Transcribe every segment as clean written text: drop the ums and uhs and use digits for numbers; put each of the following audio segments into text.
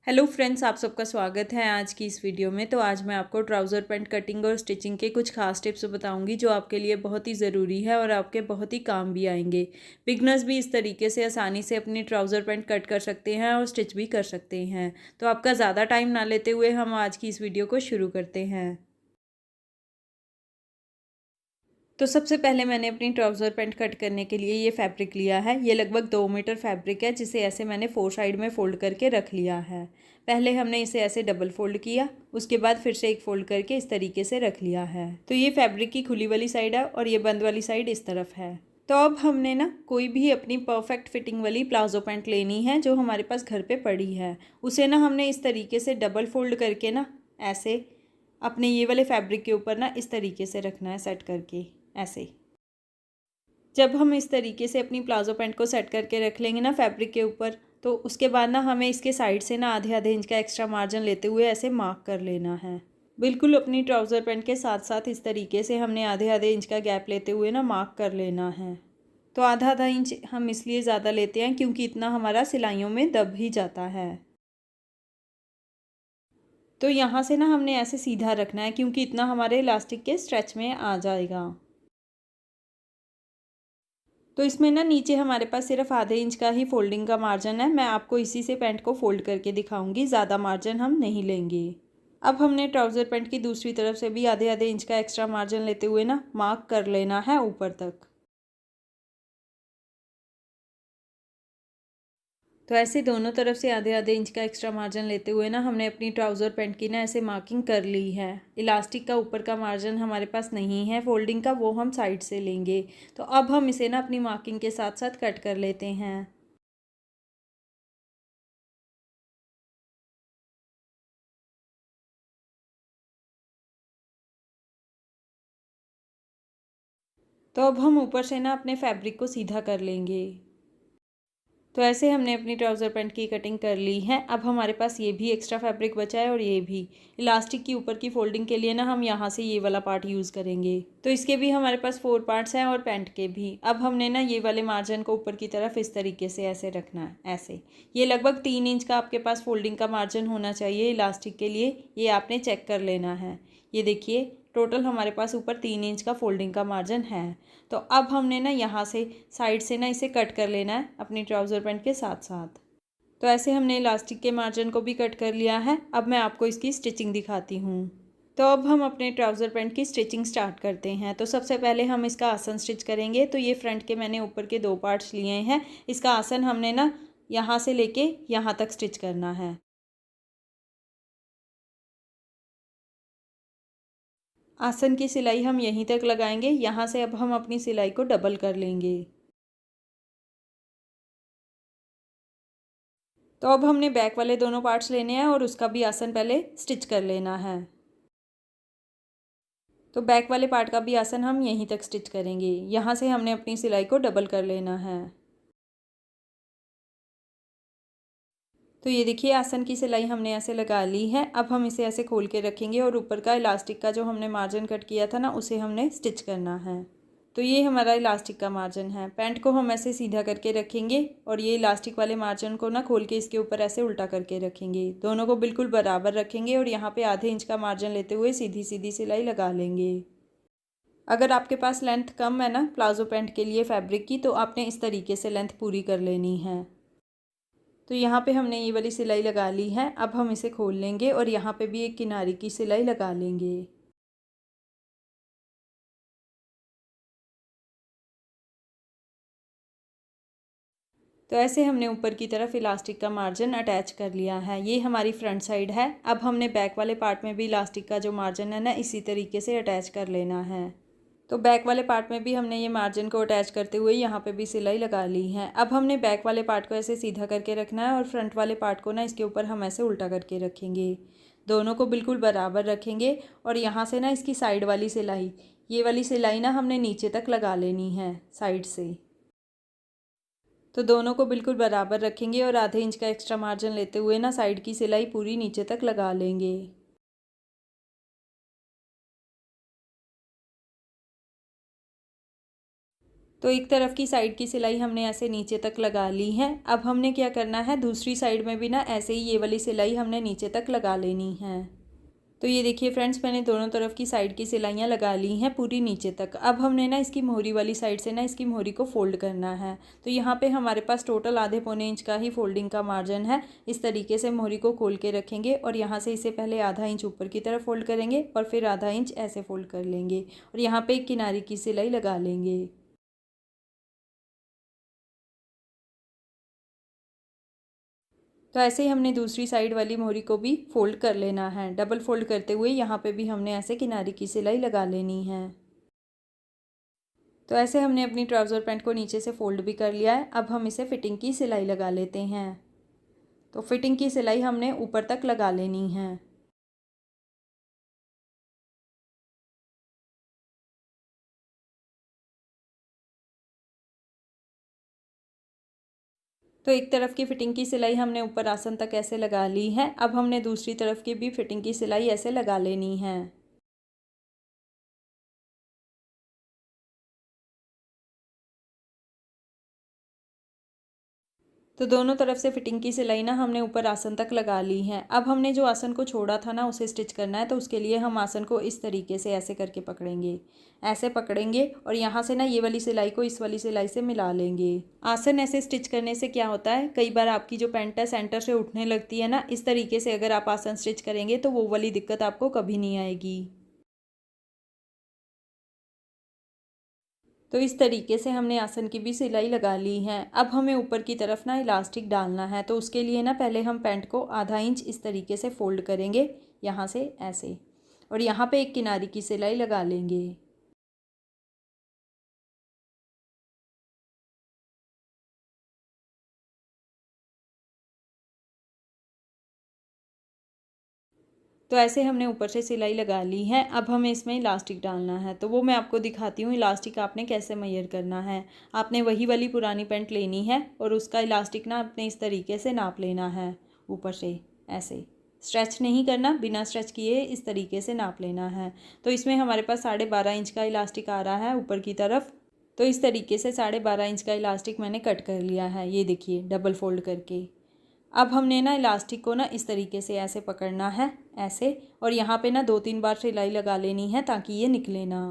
Hello friends, आप सबका स्वागत है आज की इस वीडियो में। तो आज मैं आपको ट्राउज़र पैंट कटिंग और स्टिचिंग के कुछ खास टिप्स बताऊंगी जो आपके लिए बहुत ही ज़रूरी है और आपके बहुत ही काम भी आएंगे। बिगनर्स भी इस तरीके से आसानी से अपनी ट्राउज़र पैंट कट कर सकते हैं और स्टिच भी कर सकते हैं। तो आपका ज़्यादा टाइम ना लेते हुए हम आज की इस वीडियो को शुरू करते हैं। तो सबसे पहले मैंने अपनी ट्राउज़र पैंट कट करने के लिए ये फैब्रिक लिया है। ये लगभग 2 मीटर फैब्रिक है, जिसे ऐसे मैंने 4 साइड में फ़ोल्ड करके रख लिया है। पहले हमने इसे ऐसे डबल फोल्ड किया, उसके बाद फिर से एक फ़ोल्ड करके इस तरीके से रख लिया है। तो ये फैब्रिक की खुली वाली साइड है और ये बंद वाली साइड इस तरफ है। तो अब हमने ना कोई भी अपनी परफेक्ट फिटिंग वाली प्लाजो पैंट लेनी है जो हमारे पास घर पे पड़ी है। उसे ना हमने इस तरीके से डबल फोल्ड करके ना ऐसे अपने ये वाले फैब्रिक के ऊपर ना इस तरीके से रखना है, सेट करके ऐसे। जब हम इस तरीके से अपनी प्लाजो पैंट को सेट करके रख लेंगे ना फैब्रिक के ऊपर, तो उसके बाद ना हमें इसके साइड से ना आधे आधे इंच का एक्स्ट्रा मार्जिन लेते हुए ऐसे मार्क कर लेना है। बिल्कुल अपनी ट्राउज़र पैंट के साथ साथ इस तरीके से हमने आधे आधे इंच का गैप लेते हुए ना मार्क कर लेना है। तो आधा आधा इंच हम इसलिए ज़्यादा लेते हैं क्योंकि इतना हमारा सिलाइयों में दब ही जाता है। तो यहाँ से ना हमने ऐसे सीधा रखना है क्योंकि इतना हमारे इलास्टिक के स्ट्रेच में आ जाएगा। तो इसमें ना नीचे हमारे पास सिर्फ आधे इंच का ही फोल्डिंग का मार्जिन है। मैं आपको इसी से पैंट को फोल्ड करके दिखाऊंगी, ज़्यादा मार्जिन हम नहीं लेंगे। अब हमने ट्राउज़र पैंट की दूसरी तरफ से भी आधे आधे इंच का एक्स्ट्रा मार्जिन लेते हुए ना मार्क कर लेना है ऊपर तक। तो ऐसे दोनों तरफ से आधे आधे इंच का एक्स्ट्रा मार्जिन लेते हुए ना हमने अपनी ट्राउज़र पैंट की ना ऐसे मार्किंग कर ली है। इलास्टिक का ऊपर का मार्जिन हमारे पास नहीं है फोल्डिंग का, वो हम साइड से लेंगे। तो अब हम इसे ना अपनी मार्किंग के साथ साथ कट कर लेते हैं। तो अब हम ऊपर से ना अपने फैब्रिक को सीधा कर लेंगे। तो ऐसे हमने अपनी ट्राउज़र पैंट की कटिंग कर ली है। अब हमारे पास ये भी एक्स्ट्रा फैब्रिक बचा है और ये भी। इलास्टिक की ऊपर की फोल्डिंग के लिए ना हम यहाँ से ये वाला पार्ट यूज़ करेंगे। तो इसके भी हमारे पास 4 पार्ट्स हैं और पैंट के भी। अब हमने ना ये वाले मार्जिन को ऊपर की तरफ इस तरीके से ऐसे रखना है, ऐसे। ये लगभग 3 इंच का आपके पास फोल्डिंग का मार्जिन होना चाहिए इलास्टिक के लिए। ये आपने चेक कर लेना है। ये देखिए, टोटल हमारे पास ऊपर 3 इंच का फोल्डिंग का मार्जिन है। तो अब हमने ना यहाँ से साइड से ना इसे कट कर लेना है अपनी ट्राउज़र पैंट के साथ साथ। तो ऐसे हमने इलास्टिक के मार्जिन को भी कट कर लिया है। अब मैं आपको इसकी स्टिचिंग दिखाती हूँ। तो अब हम अपने ट्राउज़र पैंट की स्टिचिंग स्टार्ट करते हैं। तो सबसे पहले हम इसका आसन स्टिच करेंगे। तो ये फ्रंट के मैंने ऊपर के 2 पार्ट्स लिए हैं। इसका आसन हमने ना यहाँ से लेके यहाँ तक स्टिच करना है। आसन की सिलाई हम यहीं तक लगाएंगे। यहाँ से अब हम अपनी सिलाई को डबल कर लेंगे। तो अब हमने बैक वाले दोनों पार्ट्स लेने हैं और उसका भी आसन पहले स्टिच कर लेना है। तो बैक वाले पार्ट का भी आसन हम यहीं तक स्टिच करेंगे। यहाँ से हमने अपनी सिलाई को डबल कर लेना है। तो ये देखिए, आसन की सिलाई हमने ऐसे लगा ली है। अब हम इसे ऐसे खोल के रखेंगे और ऊपर का इलास्टिक का जो हमने मार्जिन कट किया था ना, उसे हमने स्टिच करना है। तो ये हमारा इलास्टिक का मार्जिन है। पैंट को हम ऐसे सीधा करके रखेंगे और ये इलास्टिक वाले मार्जिन को ना खोल के इसके ऊपर ऐसे उल्टा करके रखेंगे। दोनों को बिल्कुल बराबर रखेंगे और यहाँ पे आधे इंच का मार्जिन लेते हुए सीधी सीधी सिलाई लगा लेंगे। अगर आपके पास लेंथ कम है ना प्लाजो पैंट के लिए फैब्रिक की, तो आपने इस तरीके से लेंथ पूरी कर लेनी है। तो यहाँ पे हमने ये वाली सिलाई लगा ली है। अब हम इसे खोल लेंगे और यहाँ पे भी एक किनारे की सिलाई लगा लेंगे। तो ऐसे हमने ऊपर की तरफ इलास्टिक का मार्जिन अटैच कर लिया है। ये हमारी फ्रंट साइड है। अब हमने बैक वाले पार्ट में भी इलास्टिक का जो मार्जिन है ना, इसी तरीके से अटैच कर लेना है। तो बैक वाले पार्ट में भी हमने ये मार्जिन को अटैच करते हुए यहाँ पे भी सिलाई लगा ली है। अब हमने बैक वाले पार्ट को ऐसे सीधा करके रखना है और फ्रंट वाले पार्ट को ना इसके ऊपर हम ऐसे उल्टा करके रखेंगे। दोनों को बिल्कुल बराबर रखेंगे और यहाँ से ना इसकी साइड वाली सिलाई, ये वाली सिलाई ना हमने नीचे तक लगा लेनी है साइड से। तो दोनों को बिल्कुल बराबर रखेंगे और आधे इंच का एक्स्ट्रा मार्जिन लेते हुए ना साइड की सिलाई पूरी नीचे तक लगा लेंगे। तो एक तरफ की साइड की सिलाई हमने ऐसे नीचे तक लगा ली है। अब हमने क्या करना है, दूसरी साइड में भी ना ऐसे ही ये वाली सिलाई हमने नीचे तक लगा लेनी है। तो ये देखिए फ्रेंड्स, मैंने दोनों तरफ की साइड की सिलाइयाँ लगा ली हैं पूरी नीचे तक। अब हमने ना इसकी मोहरी वाली साइड से ना इसकी मोहरी को फोल्ड करना है। तो यहाँ पे हमारे पास टोटल आधे पौने इंच का ही फोल्डिंग का मार्जिन है। इस तरीके से मोहरी को खोल के रखेंगे और यहाँ से इसे पहले आधा इंच ऊपर की तरफ फोल्ड करेंगे और फिर आधा इंच ऐसे फोल्ड कर लेंगे और यहाँ पे एक किनारे की सिलाई लगा लेंगे। तो ऐसे ही हमने दूसरी साइड वाली मोहरी को भी फोल्ड कर लेना है। डबल फोल्ड करते हुए यहाँ पे भी हमने ऐसे किनारे की सिलाई लगा लेनी है। तो ऐसे हमने अपनी ट्राउज़र पैंट को नीचे से फोल्ड भी कर लिया है। अब हम इसे फिटिंग की सिलाई लगा लेते हैं। तो फिटिंग की सिलाई हमने ऊपर तक लगा लेनी है। तो एक तरफ की फिटिंग की सिलाई हमने ऊपर आसन तक ऐसे लगा ली है। अब हमने दूसरी तरफ की भी फिटिंग की सिलाई ऐसे लगा लेनी है। तो दोनों तरफ से फिटिंग की सिलाई ना हमने ऊपर आसन तक लगा ली है। अब हमने जो आसन को छोड़ा था ना उसे स्टिच करना है। तो उसके लिए हम आसन को इस तरीके से ऐसे करके पकड़ेंगे, ऐसे पकड़ेंगे और यहाँ से ना ये वाली सिलाई को इस वाली सिलाई से मिला लेंगे। आसन ऐसे स्टिच करने से क्या होता है, कई बार आपकी जो पैंट है सेंटर से उठने लगती है ना, इस तरीके से अगर आप आसन स्टिच करेंगे तो वो वाली दिक्कत आपको कभी नहीं आएगी। तो इस तरीके से हमने आसन की भी सिलाई लगा ली है। अब हमें ऊपर की तरफ ना इलास्टिक डालना है। तो उसके लिए ना पहले हम पैंट को आधा इंच इस तरीके से फोल्ड करेंगे, यहाँ से ऐसे, और यहाँ पे एक किनारे की सिलाई लगा लेंगे। तो ऐसे हमने ऊपर से सिलाई लगा ली है। अब हमें इसमें इलास्टिक डालना है। तो वो मैं आपको दिखाती हूँ इलास्टिक आपने कैसे मेजर करना है। आपने वही वाली पुरानी पैंट लेनी है और उसका इलास्टिक ना आपने इस तरीके से नाप लेना है। ऊपर से ऐसे स्ट्रेच नहीं करना, बिना स्ट्रेच किए इस तरीके से नाप लेना है। तो इसमें हमारे पास 12.5 इंच का इलास्टिक आ रहा है ऊपर की तरफ। तो इस तरीके से 12.5 इंच का इलास्टिक मैंने कट कर लिया है, ये देखिए डबल फोल्ड करके। अब हमने ना इलास्टिक को ना इस तरीके से ऐसे पकड़ना है, ऐसे, और यहाँ पे ना 2-3 बार सिलाई लगा लेनी है ताकि ये निकले ना।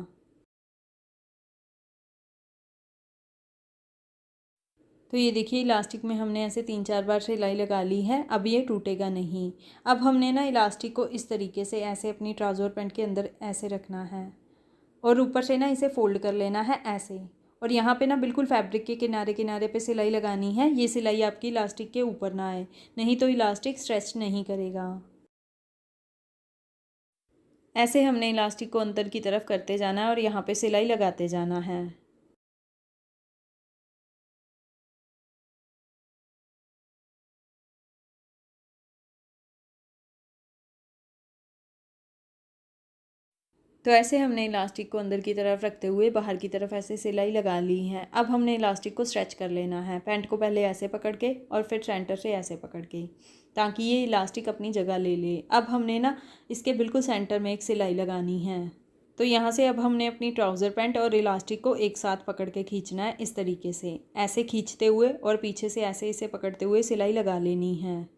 तो ये देखिए इलास्टिक में हमने ऐसे 3-4 बार सिलाई लगा ली है। अब ये टूटेगा नहीं। अब हमने ना इलास्टिक को इस तरीके से ऐसे अपनी ट्राउज़र पैंट के अंदर ऐसे रखना है और ऊपर से ना इसे फोल्ड कर लेना है ऐसे, और यहाँ पे ना बिल्कुल फैब्रिक के किनारे किनारे पे सिलाई लगानी है। ये सिलाई आपकी इलास्टिक के ऊपर ना आए, नहीं तो इलास्टिक स्ट्रेच नहीं करेगा। ऐसे हमने इलास्टिक को अंदर की तरफ करते जाना है और यहाँ पे सिलाई लगाते जाना है। तो ऐसे हमने इलास्टिक को अंदर की तरफ रखते हुए बाहर की तरफ ऐसे सिलाई लगा ली है। अब हमने इलास्टिक को स्ट्रेच कर लेना है। पैंट को पहले ऐसे पकड़ के और फिर सेंटर से ऐसे पकड़ के, ताकि ये इलास्टिक अपनी जगह ले ले। अब हमने ना इसके बिल्कुल सेंटर में एक सिलाई लगानी है। तो यहाँ से अब हमने अपनी ट्राउज़र पैंट और इलास्टिक को एक साथ पकड़ के खींचना है इस तरीके से, ऐसे खींचते हुए और पीछे से ऐसे इसे पकड़ते हुए सिलाई लगा लेनी है।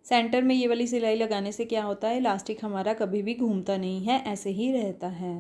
सेंटर में ये वाली सिलाई लगाने से क्या होता है, इलास्टिक हमारा कभी भी घूमता नहीं है, ऐसे ही रहता है।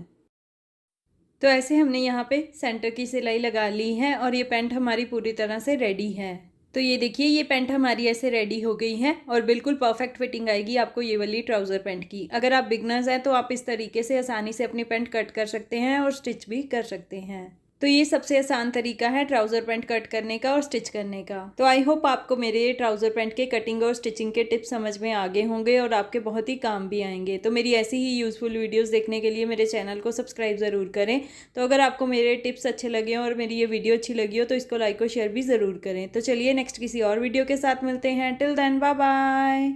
तो ऐसे हमने यहाँ पे सेंटर की सिलाई लगा ली है और ये पैंट हमारी पूरी तरह से रेडी है। तो ये देखिए ये पैंट हमारी ऐसे रेडी हो गई है और बिल्कुल परफेक्ट फिटिंग आएगी आपको ये वाली ट्राउज़र पैंट की। अगर आप बिगनर्स हैं तो आप इस तरीके से आसानी से अपनी पैंट कट कर सकते हैं और स्टिच भी कर सकते हैं। तो ये सबसे आसान तरीका है ट्राउज़र पैंट कट करने का और स्टिच करने का। तो आई होप आपको मेरे ये ट्राउज़र पैंट के कटिंग और स्टिचिंग के टिप्स समझ में आ गए होंगे और आपके बहुत ही काम भी आएंगे। तो मेरी ऐसी ही यूज़फुल वीडियोस देखने के लिए मेरे चैनल को सब्सक्राइब ज़रूर करें। तो अगर आपको मेरे टिप्स अच्छे लगे और मेरी ये वीडियो अच्छी लगी हो तो इसको लाइक और शेयर भी ज़रूर करें। तो चलिए नेक्स्ट किसी और वीडियो के साथ मिलते हैं। Till then bye bye.